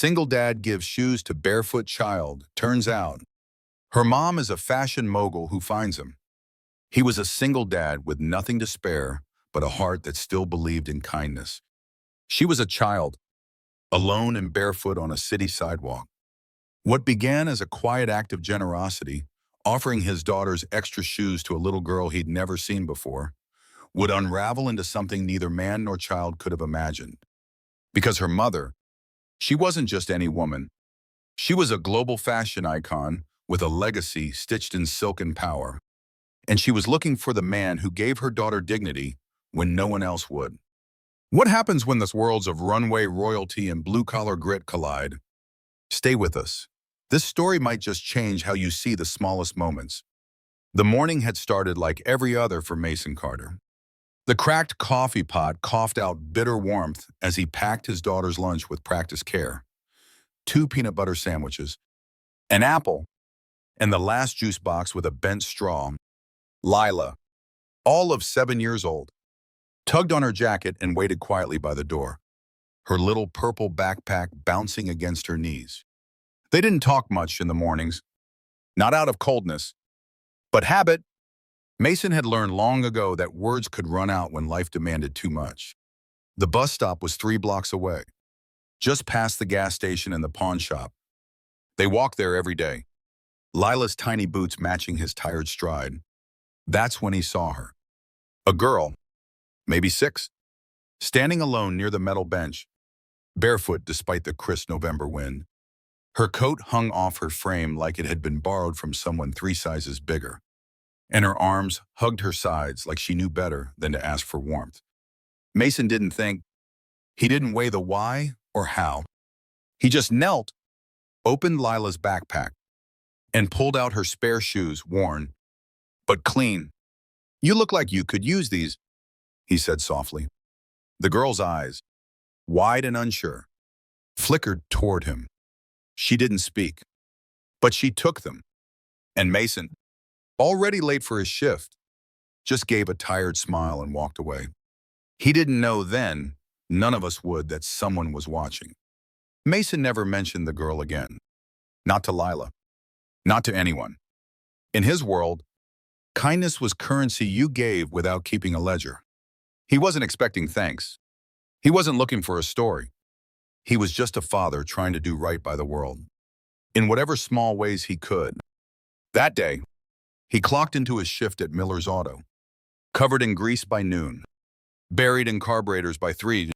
Single dad gives shoes to barefoot child. Turns out, her mom is a fashion mogul who finds him. He was a single dad with nothing to spare, but a heart that still believed in kindness. She was a child, alone and barefoot on a city sidewalk. What began as a quiet act of generosity, offering his daughter's extra shoes to a little girl he'd never seen before, would unravel into something neither man nor child could have imagined. Because her mother, she wasn't just any woman. She was a global fashion icon with a legacy stitched in silk and power. And she was looking for the man who gave her daughter dignity when no one else would. What happens when the worlds of runway royalty and blue-collar grit collide? Stay with us. This story might just change how you see the smallest moments. The morning had started like every other for Mason Carter. The cracked coffee pot coughed out bitter warmth as he packed his daughter's lunch with practiced care. 2 peanut butter sandwiches, an apple, and the last juice box with a bent straw. Lila, all of 7 years old, tugged on her jacket and waited quietly by the door, her little purple backpack bouncing against her knees. They didn't talk much in the mornings, not out of coldness, but habit. Mason had learned long ago that words could run out when life demanded too much. The bus stop was 3 blocks away, just past the gas station and the pawn shop. They walked there every day, Lila's tiny boots matching his tired stride. That's when he saw her. A girl, maybe 6, standing alone near the metal bench, barefoot despite the crisp November wind. Her coat hung off her frame like it had been borrowed from someone 3 sizes bigger, and her arms hugged her sides like she knew better than to ask for warmth. Mason didn't think. He didn't weigh the why or how. He just knelt, opened Lila's backpack, and pulled out her spare shoes, worn, but clean. "You look like you could use these," he said softly. The girl's eyes, wide and unsure, flickered toward him. She didn't speak, but she took them. And Mason, already late for his shift, just gave a tired smile and walked away. He didn't know then, none of us would, that someone was watching. Mason never mentioned the girl again. Not to Lila. Not to anyone. In his world, kindness was currency you gave without keeping a ledger. He wasn't expecting thanks. He wasn't looking for a story. He was just a father trying to do right by the world, in whatever small ways he could. That day, he clocked into his shift at Miller's Auto, covered in grease by noon, buried in carburetors by 3.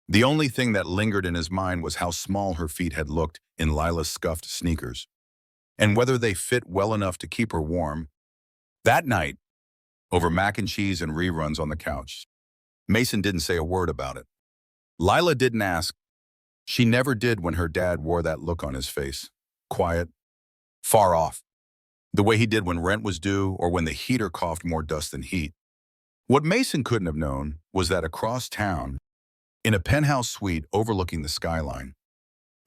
The only thing that lingered in his mind was how small her feet had looked in Lila's scuffed sneakers, and whether they fit well enough to keep her warm. That night, over mac and cheese and reruns on the couch, Mason didn't say a word about it. Lila didn't ask. She never did when her dad wore that look on his face, quiet, far off, the way he did when rent was due or when the heater coughed more dust than heat. What Mason couldn't have known was that across town, in a penthouse suite overlooking the skyline,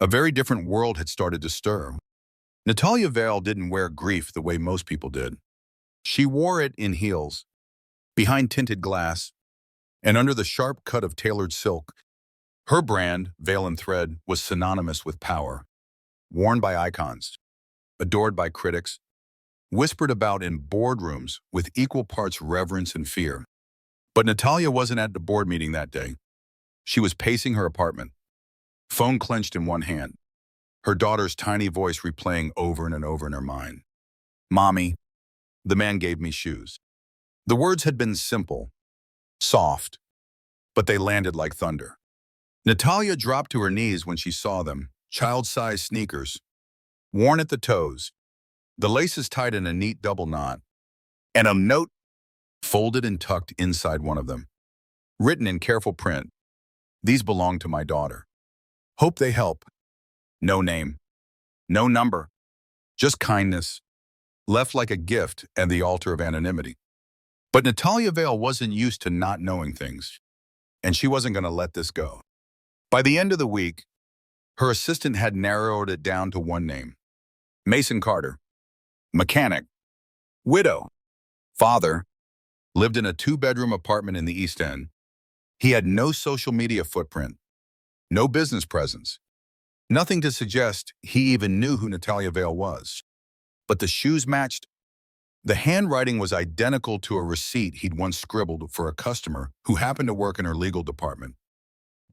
a very different world had started to stir. Natalia Vale didn't wear grief the way most people did. She wore it in heels, behind tinted glass, and under the sharp cut of tailored silk. Her brand, Veil and Thread, was synonymous with power, worn by icons, adored by critics, whispered about in boardrooms with equal parts reverence and fear. But Natalia wasn't at the board meeting that day. She was pacing her apartment, phone clenched in one hand, her daughter's tiny voice replaying over and over in her mind. "Mommy, the man gave me shoes." The words had been simple, soft, but they landed like thunder. Natalia dropped to her knees when she saw them, child-sized sneakers, worn at the toes, the laces tied in a neat double knot, and a note folded and tucked inside one of them. Written in careful print, "These belong to my daughter. Hope they help." No name, no number, just kindness, left like a gift at the altar of anonymity. But Natalia Vale wasn't used to not knowing things, and she wasn't going to let this go. By the end of the week, her assistant had narrowed it down to one name: Mason Carter. Mechanic, widow, father, lived in a 2-bedroom apartment in the East End. He had no social media footprint, no business presence, Nothing to suggest he even knew who Natalia Vale was. But the shoes matched. The handwriting was identical to a receipt he'd once scribbled for a customer who happened to work in her legal department.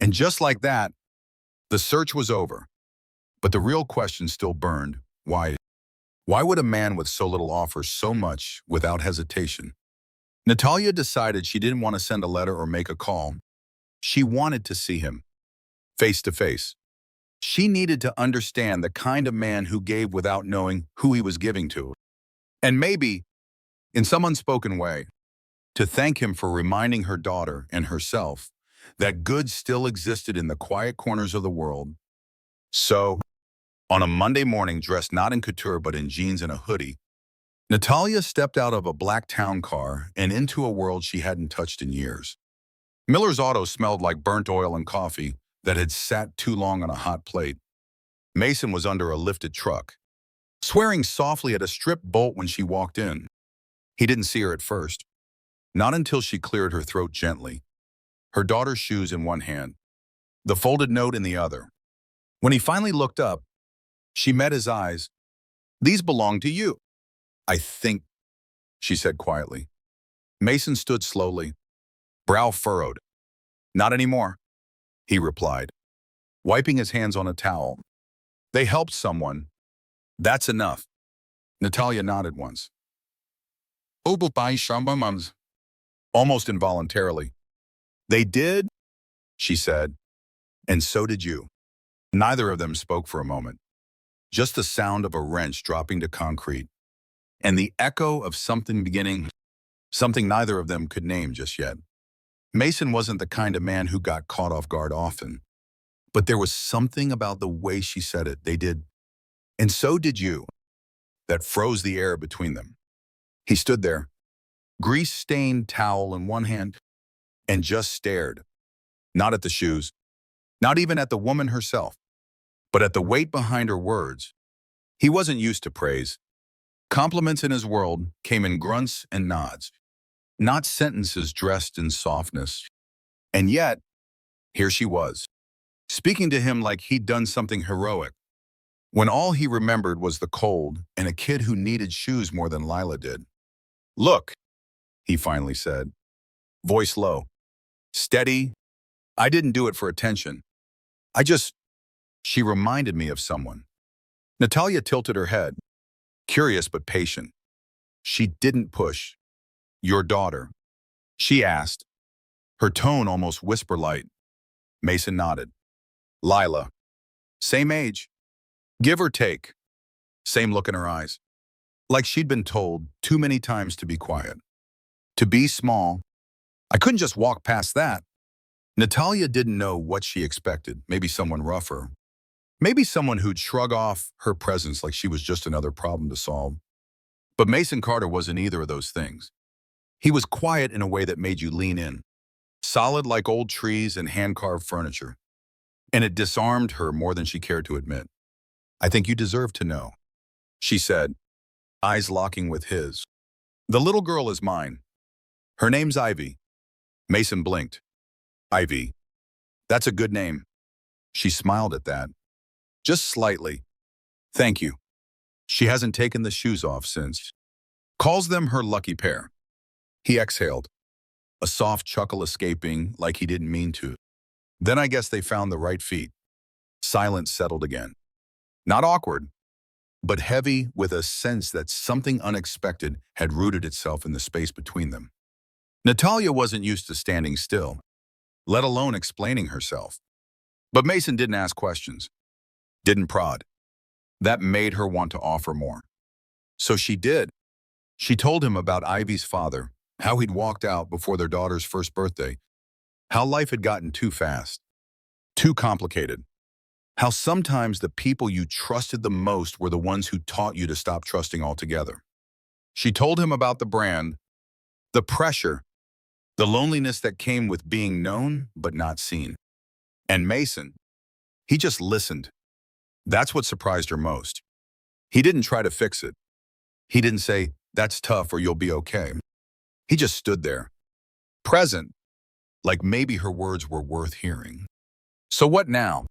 And just like that, the search was over. But the real question still burned. Why? Why would a man with so little offer so much without hesitation? Natalia decided she didn't want to send a letter or make a call. She wanted to see him, face to face. She needed to understand the kind of man who gave without knowing who he was giving to. And maybe, in some unspoken way, to thank him for reminding her daughter and herself that good still existed in the quiet corners of the world. So, on a Monday morning dressed not in couture but in jeans and a hoodie, Natalia stepped out of a black town car and into a world she hadn't touched in years. Miller's auto smelled like burnt oil and coffee that had sat too long on a hot plate. Mason was under a lifted truck, swearing softly at a strip bolt when she walked in. He didn't see her at first, not until she cleared her throat gently, her daughter's shoes in one hand, the folded note in the other. When he finally looked up, she met his eyes. "These belong to you." "I think," she said quietly. Mason stood slowly, brow furrowed. "Not anymore," he replied, wiping his hands on a towel. "They helped someone. That's enough." Natalia nodded once. "Mums," almost involuntarily. "They did," she said, "and so did you." Neither of them spoke for a moment. Just the sound of a wrench dropping to concrete, and the echo of something beginning, something neither of them could name just yet. Mason wasn't the kind of man who got caught off guard often, but there was something about the way she said it. "They did, and so did you," that froze the air between them. He stood there, grease-stained towel in one hand, and just stared, not at the shoes, not even at the woman herself, but at the weight behind her words. He wasn't used to praise. Compliments in his world came in grunts and nods, not sentences dressed in softness. And yet, here she was, speaking to him like he'd done something heroic, when all he remembered was the cold and a kid who needed shoes more than Lila did. "Look," he finally said, voice low, steady. "I didn't do it for attention. She reminded me of someone." Natalia tilted her head, curious but patient. She didn't push. "Your daughter?" she asked, her tone almost whisper-light. Mason nodded. "Lila. Same age. Give or take. Same look in her eyes. Like she'd been told too many times to be quiet. To be small. I couldn't just walk past that." Natalia didn't know what she expected. Maybe someone rougher. Maybe someone who'd shrug off her presence like she was just another problem to solve. But Mason Carter wasn't either of those things. He was quiet in a way that made you lean in, solid like old trees and hand-carved furniture. And it disarmed her more than she cared to admit. "I think you deserve to know," she said, eyes locking with his. "The little girl is mine. Her name's Ivy." Mason blinked. "Ivy. That's a good name." She smiled at that. Just slightly. "Thank you." She hasn't taken the shoes off since. Calls them her lucky pair. He exhaled, a soft chuckle escaping like he didn't mean to. "Then I guess they found the right feet." Silence settled again. Not awkward, but heavy with a sense that something unexpected had rooted itself in the space between them. Natalia wasn't used to standing still, let alone explaining herself. But Mason didn't ask questions, didn't prod. That made her want to offer more. So she did. She told him about Ivy's father, how he'd walked out before their daughter's first birthday, how life had gotten too fast, too complicated, how sometimes the people you trusted the most were the ones who taught you to stop trusting altogether. She told him about the brand, the pressure, the loneliness that came with being known but not seen. And Mason, he just listened. That's what surprised her most. He didn't try to fix it. He didn't say, "That's tough or you'll be okay." He just stood there, present, like maybe her words were worth hearing. "So what now?"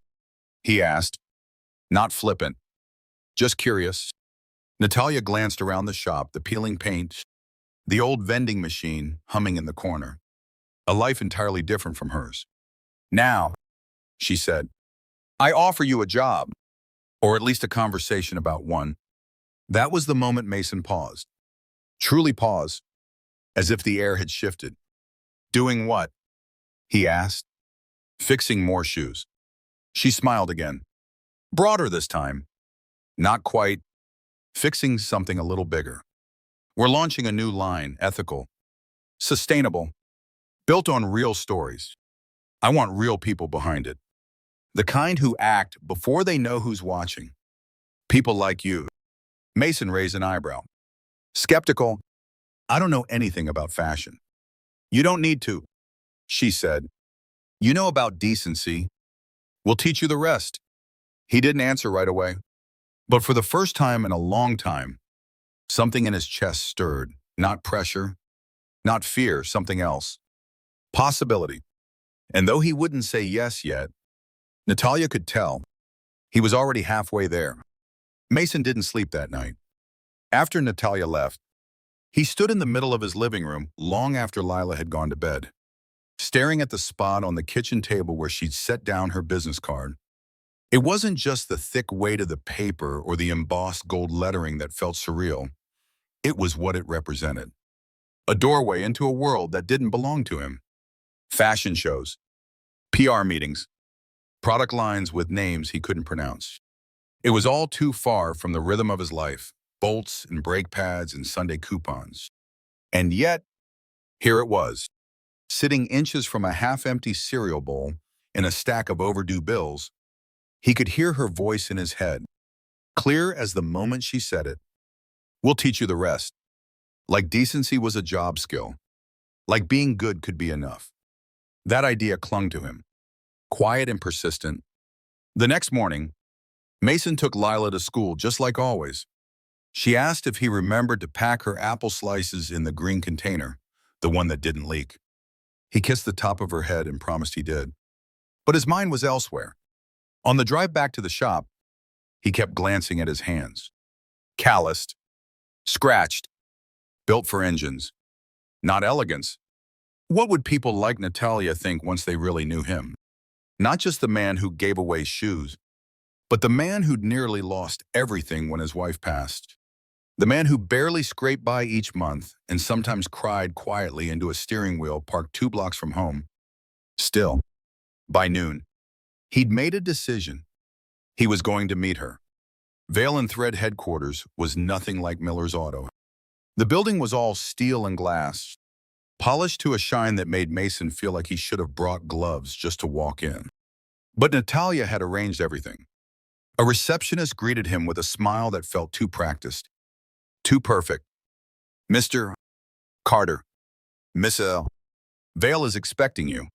he asked, Not flippant, just curious. Natalia glanced around the shop, the peeling paint, the old vending machine humming in the corner. A life entirely different from hers. Now, she said, I offer you a job, or at least a conversation about one. That was the moment Mason paused. Truly paused, as if the air had shifted. Doing what? He asked. Fixing more shoes. She smiled again. Broader this time. Not quite. Fixing something a little bigger. We're launching a new line, ethical, sustainable, built on real stories. I want real people behind it. The kind who act before they know who's watching. People like you. Mason raised an eyebrow. Skeptical. I don't know anything about fashion. You don't need to, she said. You know about decency. We'll teach you the rest. He didn't answer right away. But for the first time in a long time, something in his chest stirred. Not pressure, not fear, something else. Possibility. And though he wouldn't say yes yet, Natalia could tell. He was already halfway there. Mason didn't sleep that night. After Natalia left, he stood in the middle of his living room long after Lila had gone to bed, staring at the spot on the kitchen table where she'd set down her business card. It wasn't just the thick weight of the paper or the embossed gold lettering that felt surreal. It was what it represented. A doorway into a world that didn't belong to him. Fashion shows, PR meetings, product lines with names he couldn't pronounce. It was all too far from the rhythm of his life, bolts and brake pads and Sunday coupons. And yet, here it was, sitting inches from a half-empty cereal bowl in a stack of overdue bills. He could hear her voice in his head, clear as the moment she said it. We'll teach you the rest. Like decency was a job skill. Like being good could be enough. That idea clung to him, quiet and persistent. The next morning, Mason took Lila to school just like always. She asked if he remembered to pack her apple slices in the green container, the one that didn't leak. He kissed the top of her head and promised he did. But his mind was elsewhere. On the drive back to the shop, he kept glancing at his hands. Calloused, scratched, built for engines. Not elegance. What would people like Natalia think once they really knew him? Not just the man who gave away shoes, but the man who'd nearly lost everything when his wife passed. The man who barely scraped by each month and sometimes cried quietly into a steering wheel parked 2 blocks from home. Still, by noon, he'd made a decision. He was going to meet her. Veil and Thread headquarters was nothing like Miller's Auto. The building was all steel and glass, polished to a shine that made Mason feel like he should have brought gloves just to walk in. But Natalia had arranged everything. A receptionist greeted him with a smile that felt too practiced, too perfect. Mr. Carter, Miss L. Vale is expecting you.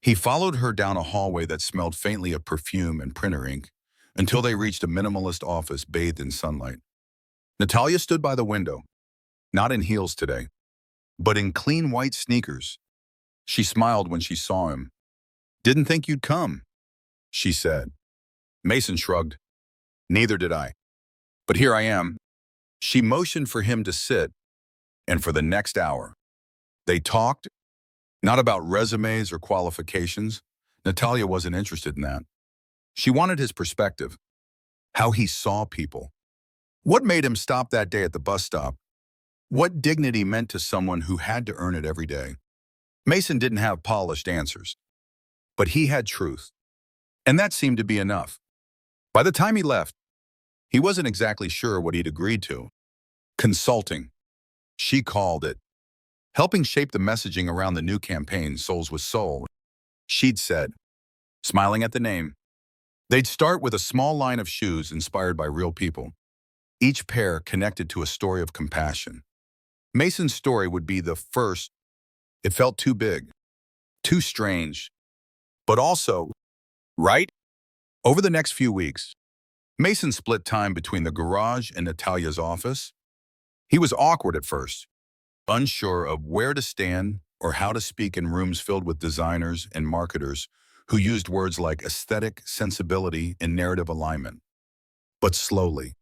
He followed her down a hallway that smelled faintly of perfume and printer ink until they reached a minimalist office bathed in sunlight. Natalia stood by the window, not in heels today, but in clean white sneakers. She smiled when she saw him. Didn't think you'd come, she said. Mason shrugged. Neither did I. But here I am. She motioned for him to sit, and for the next hour, they talked, not about resumes or qualifications. Natalia wasn't interested in that. She wanted his perspective, how he saw people. What made him stop that day at the bus stop? What dignity meant to someone who had to earn it every day? Mason didn't have polished answers, but he had truth, and that seemed to be enough. By the time he left, he wasn't exactly sure what he'd agreed to. Consulting, she called it. Helping shape the messaging around the new campaign, Souls with Soul, she'd said, smiling at the name. They'd start with a small line of shoes inspired by real people, each pair connected to a story of compassion. Mason's story would be the first. It felt too big, too strange, but also right. Over the next few weeks, Mason split time between the garage and Natalia's office. He was awkward at first, unsure of where to stand or how to speak in rooms filled with designers and marketers who used words like aesthetic, sensibility, and narrative alignment. But slowly,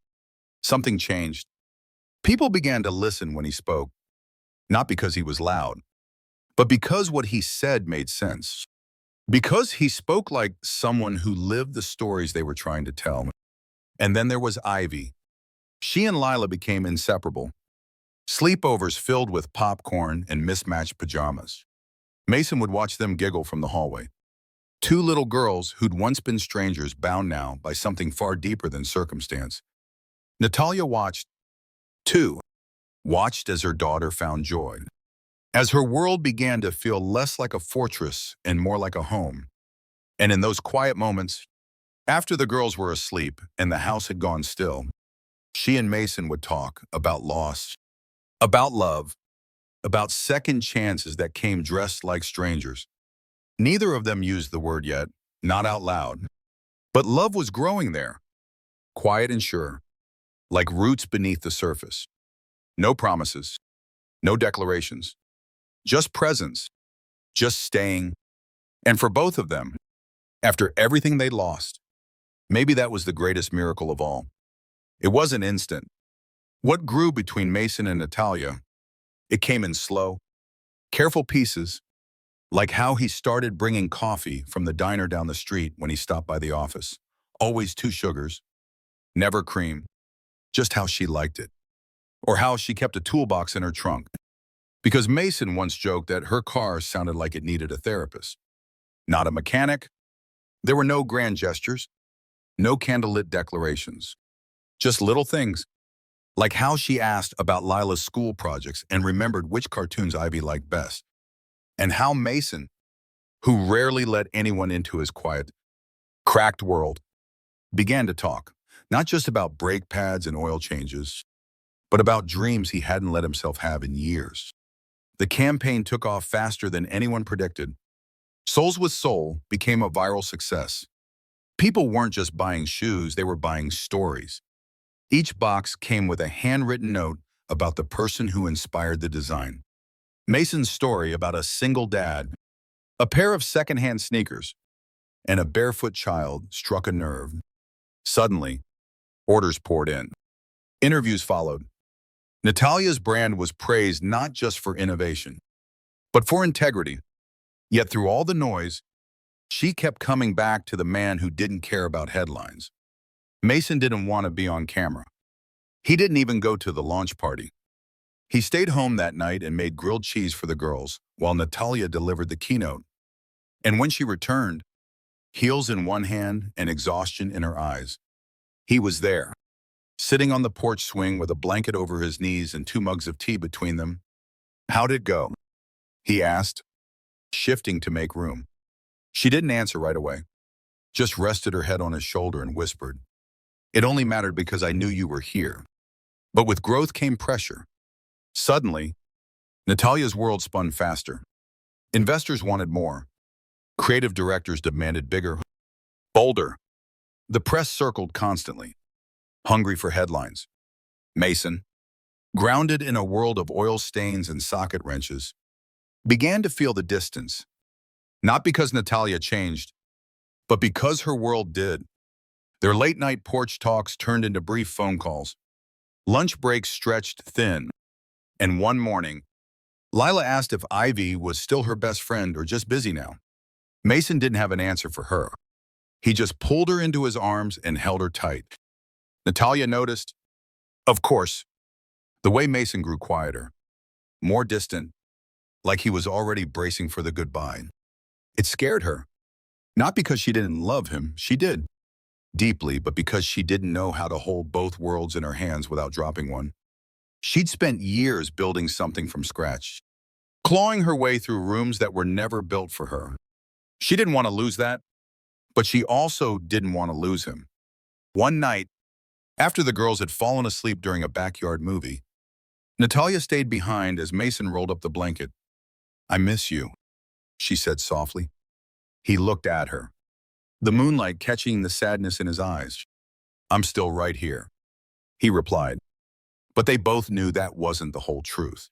something changed. People began to listen when he spoke, not because he was loud, but because what he said made sense. Because he spoke like someone who lived the stories they were trying to tell. And then there was Ivy. She and Lila became inseparable. Sleepovers filled with popcorn and mismatched pajamas. Mason would watch them giggle from the hallway. Two little girls who'd once been strangers bound now by something far deeper than circumstance. Natalia watched, too, watched as her daughter found joy. As her world began to feel less like a fortress and more like a home. And in those quiet moments, after the girls were asleep and the house had gone still, she and Mason would talk about loss, about love, about second chances that came dressed like strangers. Neither of them used the word yet, not out loud. But love was growing there, quiet and sure, like roots beneath the surface. No promises, no declarations, just presence, just staying. And for both of them, after everything they'd lost, maybe that was the greatest miracle of all. It wasn't instant. What grew between Mason and Natalia, it came in slow, careful pieces, like how he started bringing coffee from the diner down the street when he stopped by the office. Always 2 sugars, never cream, just how she liked it. Or how she kept a toolbox in her trunk. Because Mason once joked that her car sounded like it needed a therapist. Not a mechanic. There were no grand gestures, no candlelit declarations. Just little things, like how she asked about Lila's school projects and remembered which cartoons Ivy liked best. And how Mason, who rarely let anyone into his quiet, cracked world, began to talk, not just about brake pads and oil changes, but about dreams he hadn't let himself have in years. The campaign took off faster than anyone predicted. Souls with Soul became a viral success. People weren't just buying shoes, they were buying stories. Each box came with a handwritten note about the person who inspired the design. Mason's story about a single dad, a pair of secondhand sneakers, and a barefoot child struck a nerve. Suddenly, orders poured in. Interviews followed. Natalia's brand was praised not just for innovation, but for integrity. Yet through all the noise, she kept coming back to the man who didn't care about headlines. Mason didn't want to be on camera. He didn't even go to the launch party. He stayed home that night and made grilled cheese for the girls while Natalia delivered the keynote. And when she returned, heels in one hand and exhaustion in her eyes, he was there, sitting on the porch swing with a blanket over his knees and 2 mugs of tea between them. "How'd it go?" he asked, shifting to make room. She didn't answer right away, just rested her head on his shoulder and whispered, "It only mattered because I knew you were here." But with growth came pressure. Suddenly, Natalia's world spun faster. Investors wanted more. Creative directors demanded bigger, bolder. The press circled constantly, hungry for headlines. Mason, grounded in a world of oil stains and socket wrenches, began to feel the distance. Not because Natalia changed, but because her world did. Their late-night porch talks turned into brief phone calls. Lunch breaks stretched thin. And one morning, Lila asked if Ivy was still her best friend or just busy now. Mason didn't have an answer for her. He just pulled her into his arms and held her tight. Natalia noticed, of course, the way Mason grew quieter, more distant, like he was already bracing for the goodbye. It scared her. Not because she didn't love him, she did. Deeply, but because she didn't know how to hold both worlds in her hands without dropping one. She'd spent years building something from scratch, clawing her way through rooms that were never built for her. She didn't want to lose that, but she also didn't want to lose him. One night, after the girls had fallen asleep during a backyard movie, Natalia stayed behind as Mason rolled up the blanket. "I miss you," she said softly. He looked at her, the moonlight catching the sadness in his eyes. "I'm still right here," he replied. But they both knew that wasn't the whole truth.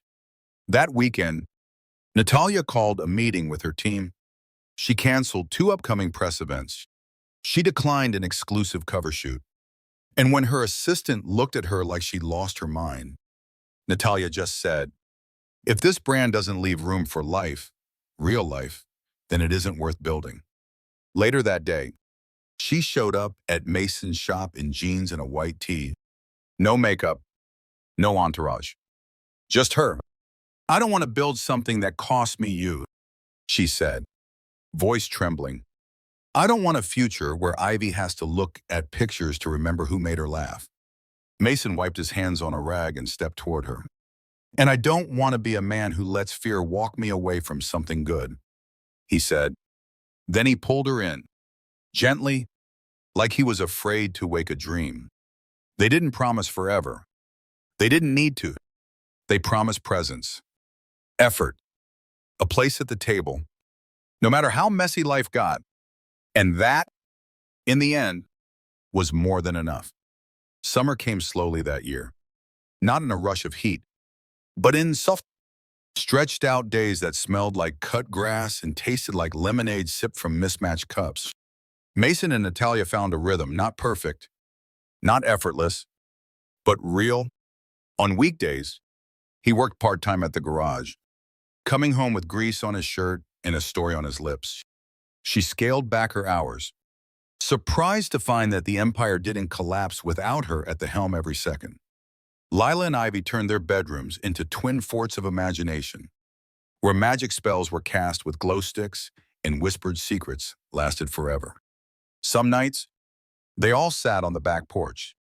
That weekend, Natalia called a meeting with her team. She canceled 2 upcoming press events. She declined an exclusive cover shoot. And when her assistant looked at her like she'd lost her mind, Natalia just said, "If this brand doesn't leave room for life, real life, then it isn't worth building." Later that day, she showed up at Mason's shop in jeans and a white tee. No makeup, no entourage. Just her. "I don't want to build something that costs me you," she said, voice trembling. "I don't want a future where Ivy has to look at pictures to remember who made her laugh." Mason wiped his hands on a rag and stepped toward her. "And I don't want to be a man who lets fear walk me away from something good," he said. Then he pulled her in, gently, like he was afraid to wake a dream. They didn't promise forever. They didn't need to. They promised presence, effort, a place at the table, no matter how messy life got. And that, in the end, was more than enough. Summer came slowly that year, not in a rush of heat, but in soft, stretched out days that smelled like cut grass and tasted like lemonade sipped from mismatched cups. Mason and Natalia found a rhythm, not perfect, not effortless, but real. On weekdays, he worked part-time at the garage, coming home with grease on his shirt and a story on his lips. She scaled back her hours, surprised to find that the empire didn't collapse without her at the helm every second. Lila and Ivy turned their bedrooms into twin forts of imagination, where magic spells were cast with glow sticks and whispered secrets lasted forever. Some nights, they all sat on the back porch,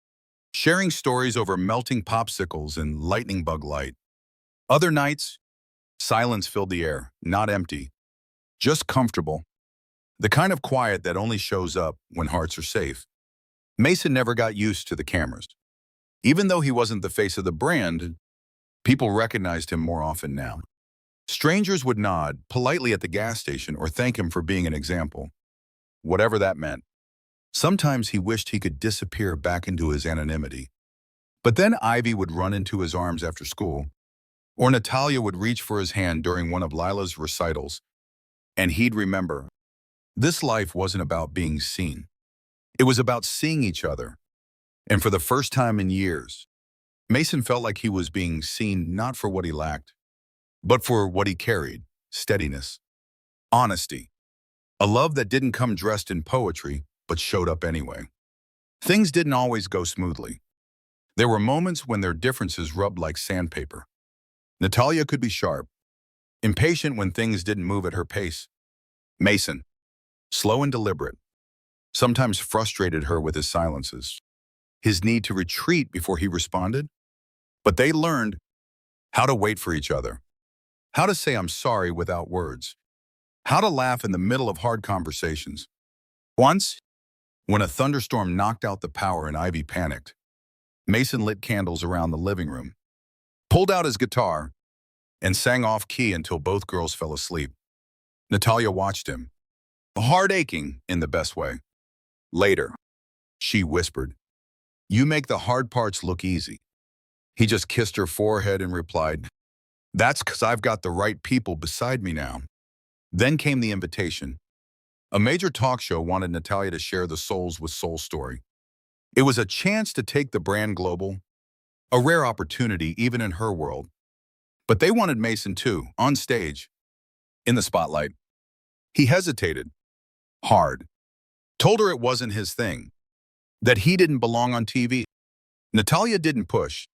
sharing stories over melting popsicles and lightning bug light. Other nights, silence filled the air, not empty, just comfortable, the kind of quiet that only shows up when hearts are safe. Mason never got used to the cameras. Even though he wasn't the face of the brand, people recognized him more often now. Strangers would nod politely at the gas station or thank him for being an example, whatever that meant. Sometimes he wished he could disappear back into his anonymity. But then Ivy would run into his arms after school, or Natalia would reach for his hand during one of Lila's recitals, and he'd remember. This life wasn't about being seen. It was about seeing each other. And for the first time in years, Mason felt like he was being seen not for what he lacked, but for what he carried: steadiness, honesty, a love that didn't come dressed in poetry, but showed up anyway. Things didn't always go smoothly. There were moments when their differences rubbed like sandpaper. Natalia could be sharp, impatient when things didn't move at her pace. Mason, slow and deliberate, sometimes frustrated her with his silences, his need to retreat before he responded. But they learned how to wait for each other, how to say "I'm sorry" without words, how to laugh in the middle of hard conversations. Once, when a thunderstorm knocked out the power and Ivy panicked, Mason lit candles around the living room, pulled out his guitar, and sang off-key until both girls fell asleep. Natalia watched him, heart aching in the best way. Later, she whispered, "You make the hard parts look easy." He just kissed her forehead and replied, "That's 'cause I've got the right people beside me now." Then came the invitation. A major talk show wanted Natalia to share the Souls with Soul story. It was a chance to take the brand global, a rare opportunity even in her world. But they wanted Mason too, on stage, in the spotlight. He hesitated, hard, told her it wasn't his thing, that he didn't belong on TV. Natalia didn't push.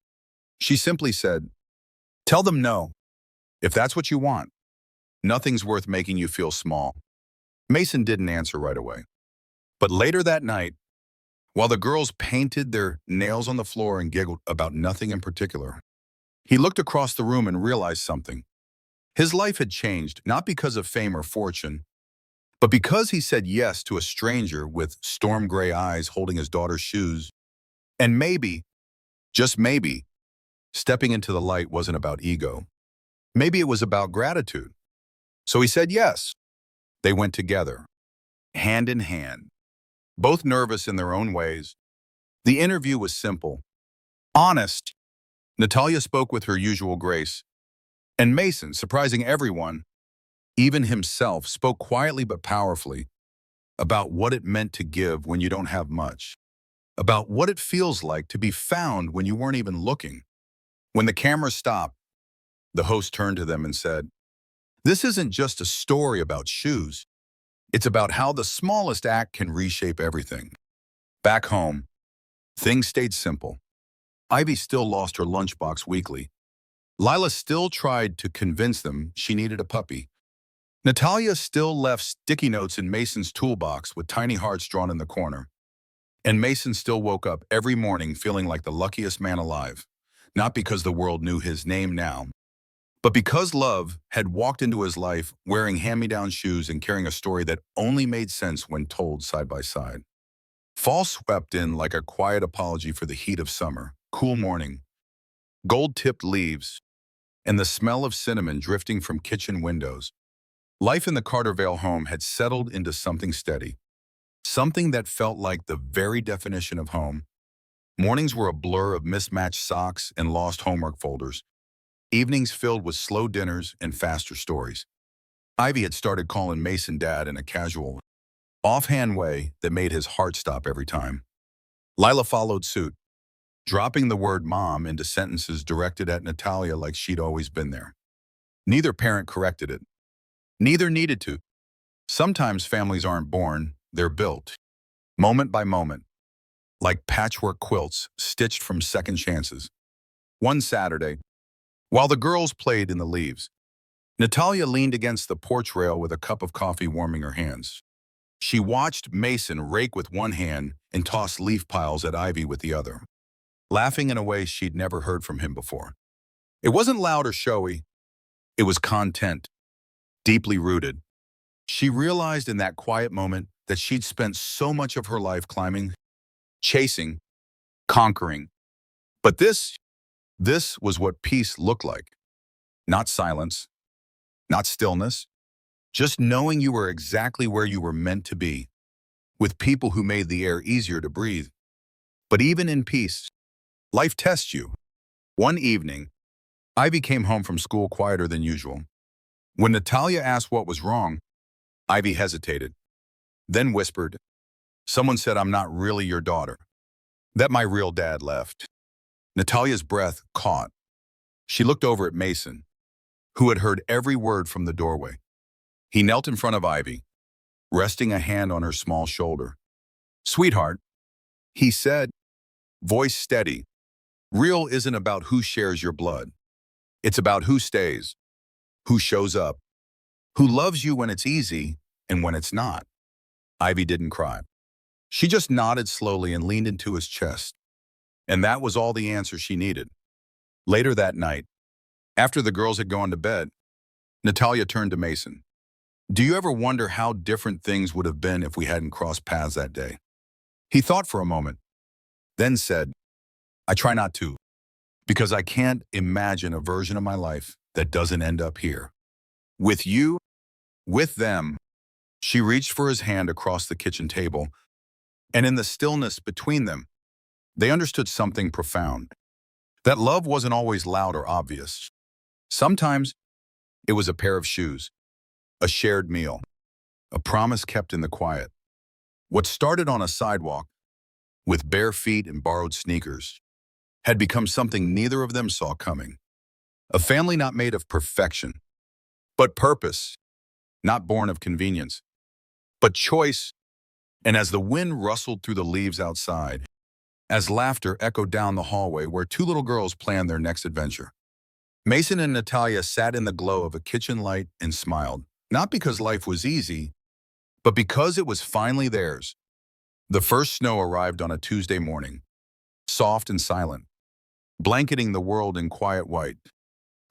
She simply said, "Tell them no. If that's what you want, nothing's worth making you feel small." Mason didn't answer right away. But later that night, while the girls painted their nails on the floor and giggled about nothing in particular, he looked across the room and realized something. His life had changed, not because of fame or fortune, but because he said yes to a stranger with storm gray eyes holding his daughter's shoes. And maybe, just maybe, stepping into the light wasn't about ego. Maybe it was about gratitude. So he said yes. They went together, hand in hand, both nervous in their own ways. The interview was simple, honest. Natalia spoke with her usual grace, and Mason, surprising everyone, even himself, spoke quietly but powerfully about what it meant to give when you don't have much, about what it feels like to be found when you weren't even looking. When the camera stopped, the host turned to them and said, "This isn't just a story about shoes. It's about how the smallest act can reshape everything." Back home, things stayed simple. Ivy still lost her lunchbox weekly. Lila still tried to convince them she needed a puppy. Natalia still left sticky notes in Mason's toolbox with tiny hearts drawn in the corner. And Mason still woke up every morning feeling like the luckiest man alive, not because the world knew his name now, but because love had walked into his life wearing hand-me-down shoes and carrying a story that only made sense when told side by side. Fall swept in like a quiet apology for the heat of summer, cool morning, gold-tipped leaves, and the smell of cinnamon drifting from kitchen windows. Life in the Cartervale home had settled into something steady, something that felt like the very definition of home. Mornings were a blur of mismatched socks and lost homework folders, evenings filled with slow dinners and faster stories. Ivy had started calling Mason Dad in a casual, offhand way that made his heart stop every time. Lila followed suit, dropping the word mom into sentences directed at Natalia like she'd always been there. Neither parent corrected it. Neither needed to. Sometimes families aren't born, they're built, moment by moment, like patchwork quilts stitched from second chances. One Saturday, while the girls played in the leaves, Natalia leaned against the porch rail with a cup of coffee warming her hands. She watched Mason rake with one hand and toss leaf piles at Ivy with the other, laughing in a way she'd never heard from him before. It wasn't loud or showy. It was content, deeply rooted. She realized in that quiet moment that she'd spent so much of her life climbing, chasing, conquering. But this was what peace looked like. Not silence, not stillness, just knowing you were exactly where you were meant to be, with people who made the air easier to breathe. But even in peace, life tests you. One evening, Ivy came home from school quieter than usual. When Natalia asked what was wrong, Ivy hesitated, then whispered, "Someone said I'm not really your daughter, that my real dad left." Natalia's breath caught. She looked over at Mason, who had heard every word from the doorway. He knelt in front of Ivy, resting a hand on her small shoulder. "Sweetheart," he said, voice steady, "real isn't about who shares your blood. It's about who stays, who shows up, who loves you when it's easy and when it's not." Ivy didn't cry. She just nodded slowly and leaned into his chest. And that was all the answer she needed. Later that night, after the girls had gone to bed, Natalia turned to Mason. "Do you ever wonder how different things would have been if we hadn't crossed paths that day?" He thought for a moment, then said, "I try not to, because I can't imagine a version of my life that doesn't end up here. With you, with them." She reached for his hand across the kitchen table, and in the stillness between them, they understood something profound. That love wasn't always loud or obvious. Sometimes it was a pair of shoes, a shared meal, a promise kept in the quiet. What started on a sidewalk, with bare feet and borrowed sneakers, had become something neither of them saw coming. A family not made of perfection, but purpose, not born of convenience, but choice. And as the wind rustled through the leaves outside, as laughter echoed down the hallway where two little girls planned their next adventure, Mason and Natalia sat in the glow of a kitchen light and smiled, not because life was easy, but because it was finally theirs. The first snow arrived on a Tuesday morning, soft and silent, blanketing the world in quiet white.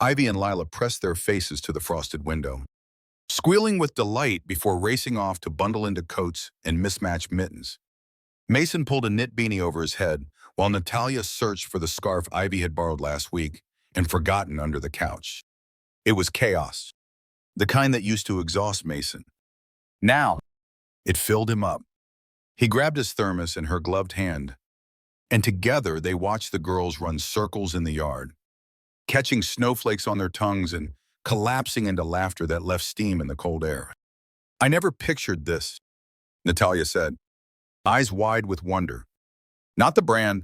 Ivy and Lila pressed their faces to the frosted window, squealing with delight before racing off to bundle into coats and mismatched mittens. Mason pulled a knit beanie over his head while Natalia searched for the scarf Ivy had borrowed last week and forgotten under the couch. It was chaos, the kind that used to exhaust Mason. Now, it filled him up. He grabbed his thermos in her gloved hand, and together they watched the girls run circles in the yard, catching snowflakes on their tongues and collapsing into laughter that left steam in the cold air. "I never pictured this," Natalia said, eyes wide with wonder. Not the brand,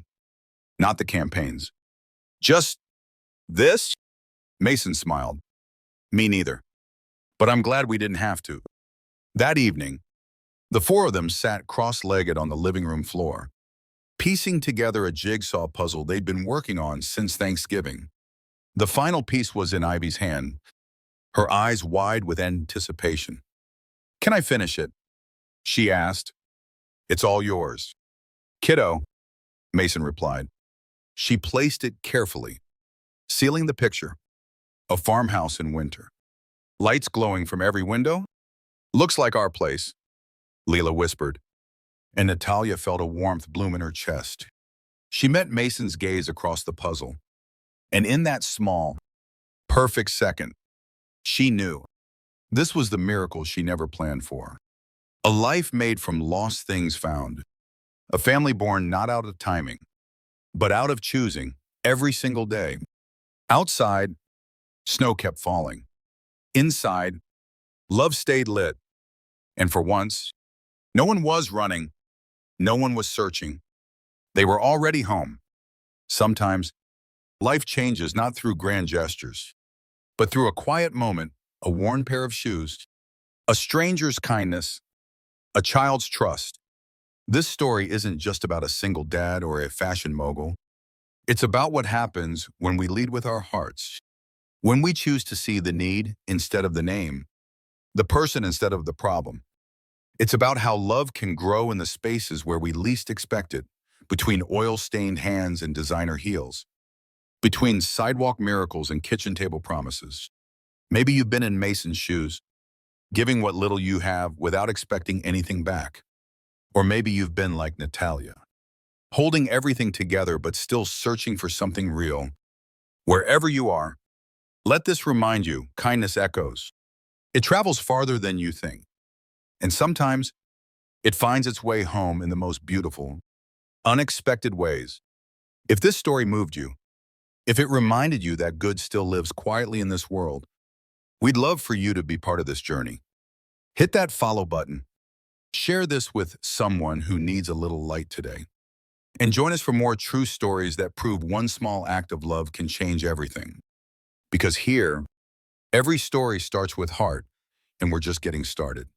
not the campaigns. Just this? Mason smiled. Me neither. But I'm glad we didn't have to. That evening, the four of them sat cross-legged on the living room floor, piecing together a jigsaw puzzle they'd been working on since Thanksgiving. The final piece was in Ivy's hand, her eyes wide with anticipation. Can I finish it? She asked. It's all yours. Kiddo, Mason replied. She placed it carefully, sealing the picture. A farmhouse in winter. Lights glowing from every window? Looks like our place, Leela whispered, and Natalia felt a warmth bloom in her chest. She met Mason's gaze across the puzzle, and in that small, perfect second, she knew this was the miracle she never planned for. A life made from lost things found. A family born not out of timing, but out of choosing every single day. Outside, snow kept falling. Inside, love stayed lit. And for once, no one was running. No one was searching. They were already home. Sometimes, life changes not through grand gestures, but through a quiet moment, a worn pair of shoes, a stranger's kindness, a child's trust. This story isn't just about a single dad or a fashion mogul. It's about what happens when we lead with our hearts, when we choose to see the need instead of the name, the person instead of the problem. It's about how love can grow in the spaces where we least expect it, between oil-stained hands and designer heels, between sidewalk miracles and kitchen table promises. Maybe you've been in Mason's shoes, giving what little you have without expecting anything back. Or maybe you've been like Natalia, holding everything together but still searching for something real. Wherever you are, let this remind you, kindness echoes. It travels farther than you think. And sometimes, it finds its way home in the most beautiful, unexpected ways. If this story moved you, if it reminded you that good still lives quietly in this world, we'd love for you to be part of this journey. Hit that follow button. Share this with someone who needs a little light today. And join us for more true stories that prove one small act of love can change everything. Because here, every story starts with heart, and we're just getting started.